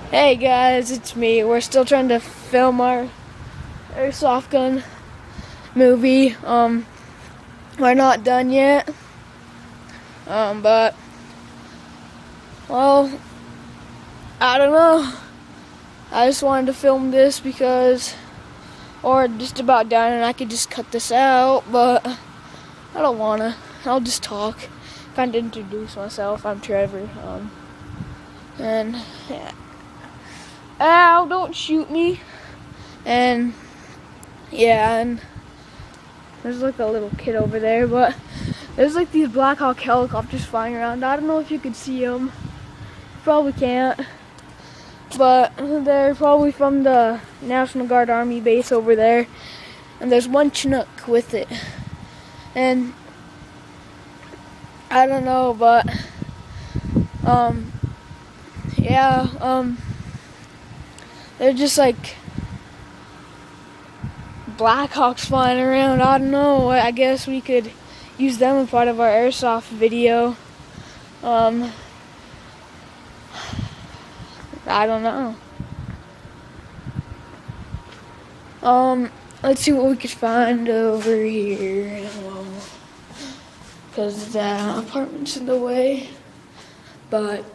Hey guys, it's me. We're still trying to film our airsoft gun movie. We're not done yet. But well, I don't know. I just wanted to film this because, or just about done, and I could just cut this out, but I don't wanna. I'll just talk. Kind of introduce myself. I'm Trevor. And yeah. Ow, don't shoot me. And yeah, and there's like a little kid over there, but there's like these Black Hawk helicopters flying around. I don't know if you could see them. Probably can't. But they're probably from the National Guard Army base over there. And there's one Chinook with it. And I don't know, but yeah, they're just like Black Hawks flying around. I don't know. I guess we could use them as part of our airsoft video. I don't know. Let's see what we could find over here. Because the apartment's in the way. But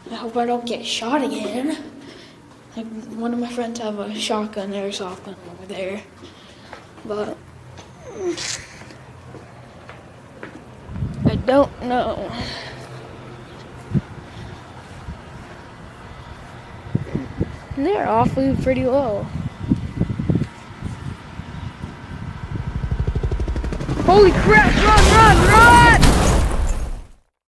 I hope I don't get shot again. Like, one of my friends have a shotgun, airsoft gun over there. But I don't know. And they're awfully pretty low. Holy crap, run, run, run!